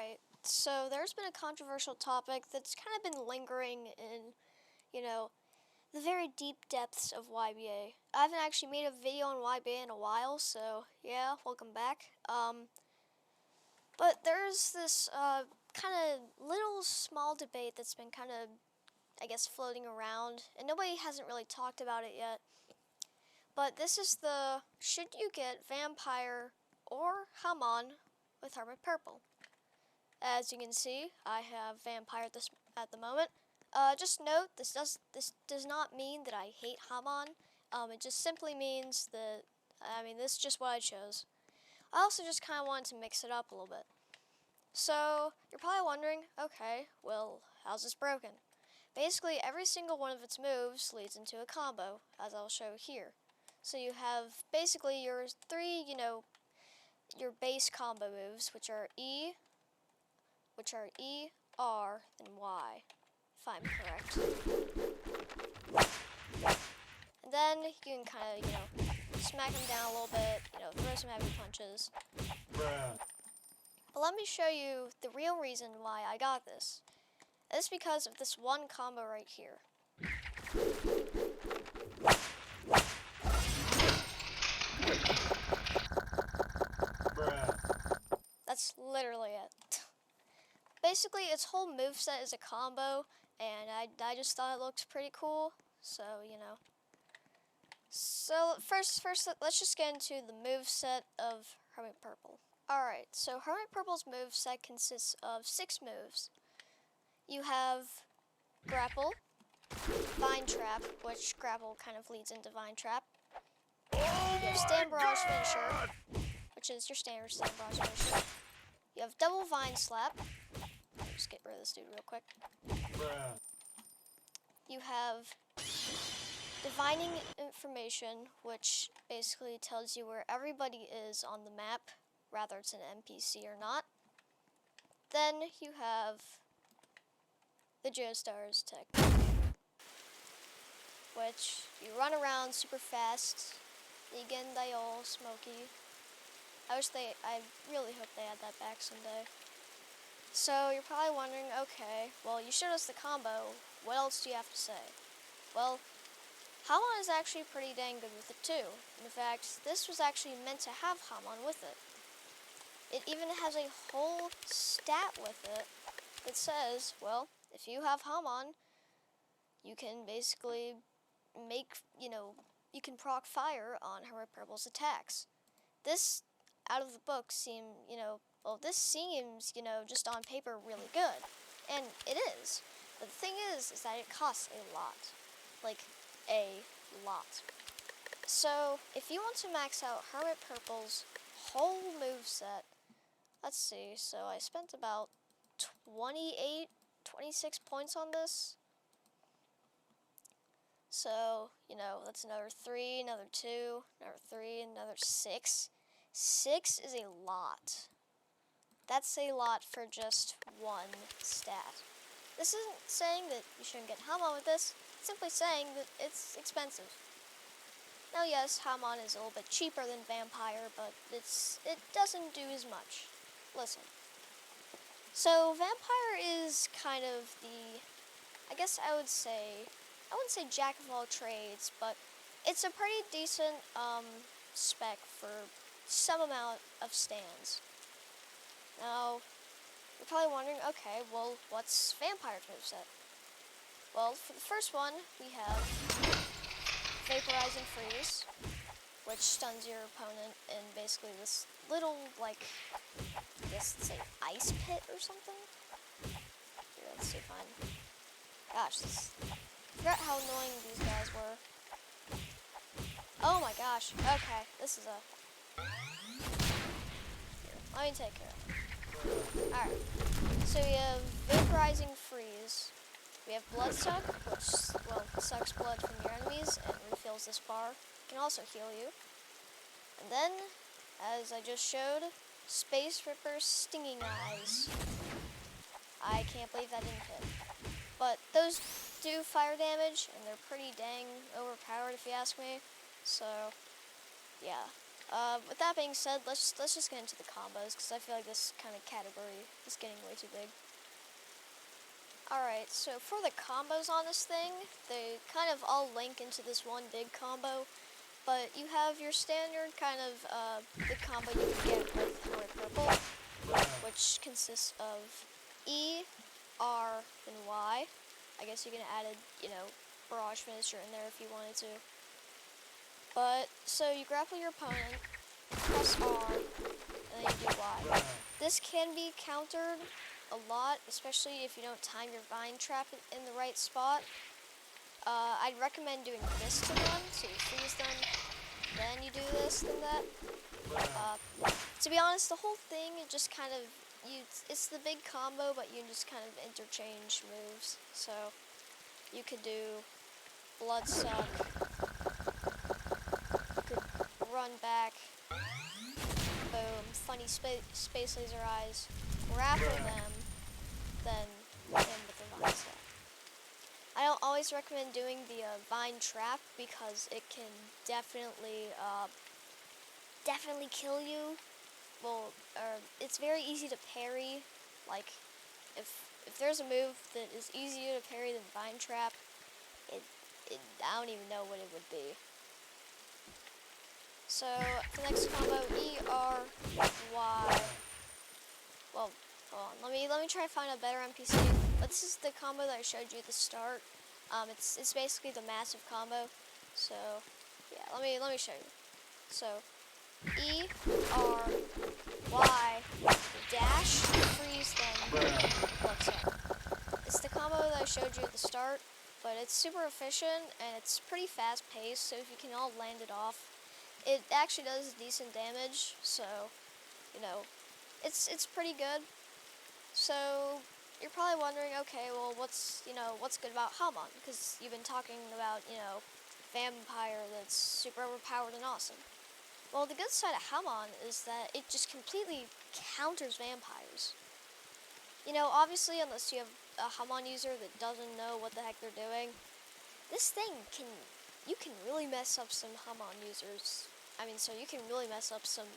Alright, so there's been a controversial topic that's kind of been lingering in, the very deep depths of YBA. I haven't actually made a video on YBA in a while, so yeah, welcome back. But there's this kind of little small debate that's been kind of, I guess, floating around, and nobody hasn't really talked about it yet. But this is the, should you get Vampire or Hamon with Hermit Purple? As you can see, I have Vampire at the moment. Just note, this does not mean that I hate Hamon. It just simply means that, this is just what I chose. I also just kind of wanted to mix it up a little bit. So, you're probably wondering, okay, well, how's this broken? Basically, every single one of its moves leads into a combo, as I'll show here. So you have basically your three, your base combo moves, which are E, R, and Y, if I'm correct. And then you can kind of, smack them down a little bit, throw some heavy punches. Bruh. But let me show you the real reason why I got this. It's because of this one combo right here. Bruh. That's literally it. Basically, its whole moveset is a combo, and I just thought it looked pretty cool, so, So, first, let's just get into the moveset of Hermit Purple. Alright, so Hermit Purple's moveset consists of 6 moves. You have Grapple, Vine Trap, which Grapple kind of leads into Vine Trap. You have Stand Barrage Finisher, which is your standard Stand Barrage Finisher. You have Double Vine Slap. Just get rid of this dude real quick. Bruh. You have Divining Information, which basically tells you where everybody is on the map, whether it's an NPC or not. Then you have the Geostar's tech, which you run around super fast. Again, they all smoky. I really hope they add that back someday. So you're probably wondering, okay, well, you showed us the combo. What else do you have to say? Well, Hamon is actually pretty dang good with it too. In fact, this was actually meant to have Hamon with it. It even has a whole stat with it that says, well, if you have Hamon, you can basically make, you can proc fire on Hermit Purple's attacks. This, out of the book, this seems, just on paper really good. And it is. But the thing is that it costs a lot. Like, a lot. So, if you want to max out Hermit Purple's whole moveset, let's see, so I spent about 26 points on this. So, that's another 3, another 2, another 3, another 6. 6 is a lot. That's a lot for just one stat. This isn't saying that you shouldn't get Hamon with this, it's simply saying that it's expensive. Now yes, Hamon is a little bit cheaper than Vampire, but it doesn't do as much. Listen. So Vampire is kind of the, I guess I wouldn't say jack of all trades, but it's a pretty decent spec for some amount of stands. Now, you're probably wondering, okay, well, what's Vampire's moveset? Well, for the first one, we have Vaporizing Freeze, which stuns your opponent in basically this little, I guess let's say ice pit or something? Here, let's see if gosh, I forgot how annoying these guys were. Oh my gosh, okay, this is here, let me take care of it. Alright, so we have Vaporizing Freeze, we have Blood Suck, which, sucks blood from your enemies and refills this bar. It can also heal you. And then, as I just showed, Space Ripper's Stinging Eyes. I can't believe that didn't hit. But those do fire damage, and they're pretty dang overpowered if you ask me. So, yeah. With that being said, let's just get into the combos because I feel like this kind of category is getting way too big. Alright, so for the combos on this thing, they kind of all link into this one big combo, but you have your standard kind of big combo you can get with Hermit Purple, which consists of E, R, and Y. I guess you can add a, barrage finisher in there if you wanted to. But, so you grapple your opponent, press R, and then you do Y. This can be countered a lot, especially if you don't time your vine trap in the right spot. I'd recommend doing this to them, so you freeze them, then you do this, then that. To be honest, the whole thing is just kind of, it's the big combo, but you just kind of interchange moves. So, you could do Blood Suck, you could run back, boom, funny space laser eyes, grapple them, then hit them with the vine set. I don't always recommend doing the vine trap because it can definitely kill you. Well, it's very easy to parry. Like, if there's a move that is easier to parry than vine trap, I don't even know what it would be. So the next combo, E R Y. Well, hold on. Let me try to find a better NPC. But this is the combo that I showed you at the start. It's basically the massive combo. So yeah, let me show you. So E R Y dash, freeze, then flex up. It's the combo that I showed you at the start, but it's super efficient and it's pretty fast paced. So if you can all land it off, it actually does decent damage. So it's pretty good. So you're probably wondering, okay, well, what's good about Hamon? Because you've been talking about, vampire that's super overpowered and awesome. Well, the good side of Hamon is that it just completely counters vampires. Obviously, unless you have a Hamon user that doesn't know what the heck they're doing, this thing you can really mess up some Hamon users. So you can really mess up some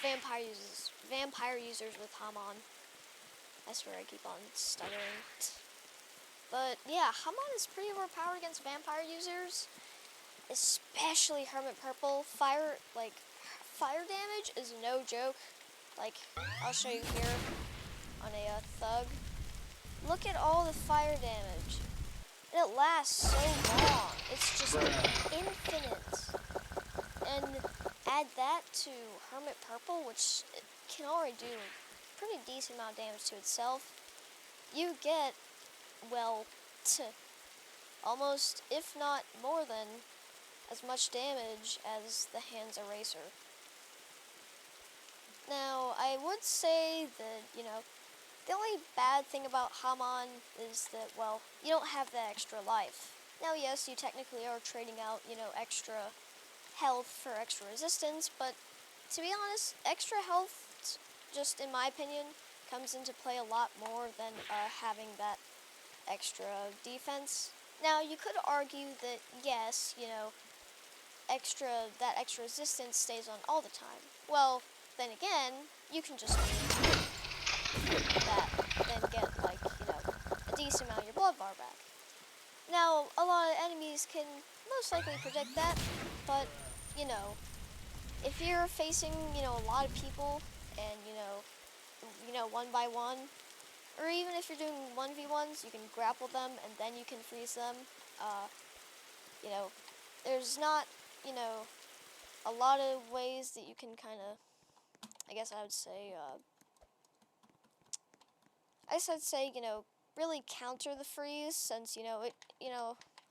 vampire users with Hamon. I swear I keep on stuttering. But yeah, Hamon is pretty overpowered against vampire users, especially Hermit Purple. Fire damage is no joke. Like, I'll show you here on a thug. Look at all the fire damage. And it lasts so long. It's just infinite. And add that to Hermit Purple, which it can already do a pretty decent amount of damage to itself. You get, well, almost, if not more than, as much damage as the Hands Eraser. Now, I would say that, the only bad thing about Hamon is that, well, you don't have that extra life. Now, yes, you technically are trading out, extra health for extra resistance, but to be honest, extra health, just in my opinion, comes into play a lot more than having that extra defense. Now, you could argue that, yes, extra resistance stays on all the time. Well, then again, you can just do that, then get, a decent amount of your blood bar back. Now, a lot of enemies can most likely predict that, but, if you're facing, a lot of people, and, one by one, or even if you're doing 1v1s, you can grapple them, and then you can freeze them. There's not, a lot of ways that you can kind of, I guess I'd say, really counter the freeze, since, let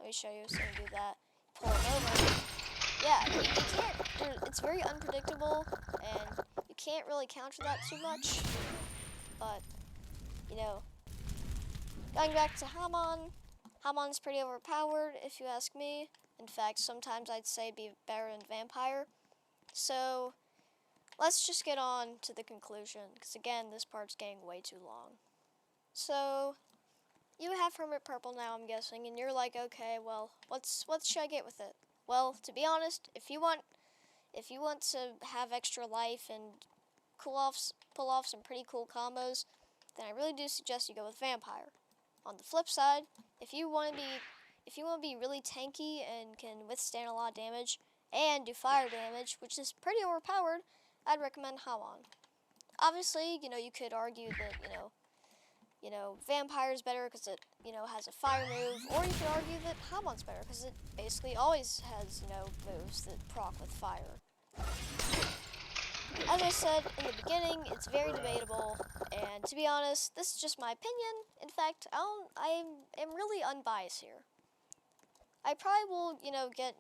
me show you, so you do that, pull it over. Yeah, you can't, it's very unpredictable, and you can't really counter that too much, but, going back to Hamon, Hamon's pretty overpowered, if you ask me. In fact, sometimes I'd say be better than Vampire. So, let's just get on to the conclusion, because again, this part's getting way too long. So, you have Hermit Purple now, I'm guessing, and you're like, okay, well, what should I get with it? Well, to be honest, if you want if you want to have extra life and pull off some pretty cool combos, then I really do suggest you go with Vampire. On the flip side, if you want to be really tanky and can withstand a lot of damage and do fire damage, which is pretty overpowered, I'd recommend Hamon. Obviously, you could argue that, Vampire's better because it, has a fire move, or you could argue that Hamon's better because it basically always has, moves that proc with fire. As I said in the beginning, it's very debatable, and to be honest, this is just my opinion. In fact, I am really unbiased here. I probably will, get,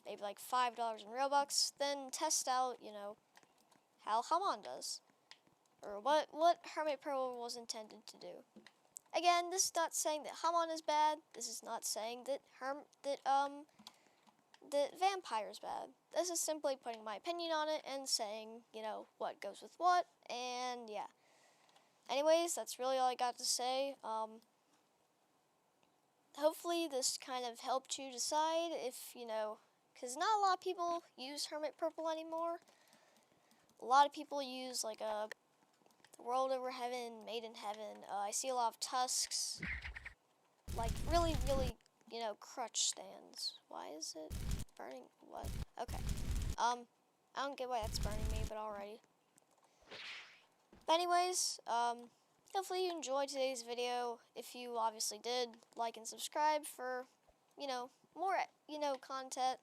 maybe like $5 in Robux, then test out, how Hamon does. Or what Hermit Pearl was intended to do. Again, this is not saying that Hamon is bad. This is not saying that that Vampire is bad. This is simply putting my opinion on it and saying, what goes with what, and yeah. Anyways, that's really all I got to say. Hopefully this kind of helped you decide if, because not a lot of people use Hermit Purple anymore. A lot of people use like a World Over Heaven, Made in Heaven. I see a lot of Tusks, like really, crutch stands. Why is it burning? What? Okay. I don't get why that's burning me, but alrighty. But anyways, hopefully you enjoyed today's video. If you obviously did, like and subscribe for, more, content,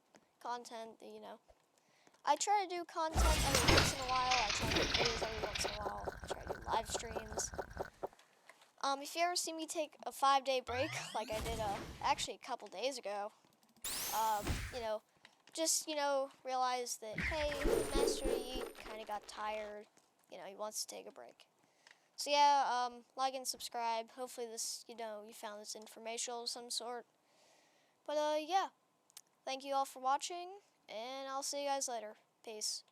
I try to do content every once in a while. I try to do videos every once in a while. I try to do live streams. If you ever see me take a 5-day break, like I did actually a couple days ago, just, realize that, hey, Master Yi kind of got tired. He wants to take a break. So yeah, like and subscribe. Hopefully this, you found this informational of some sort. But yeah, thank you all for watching, and I'll see you guys later. Peace.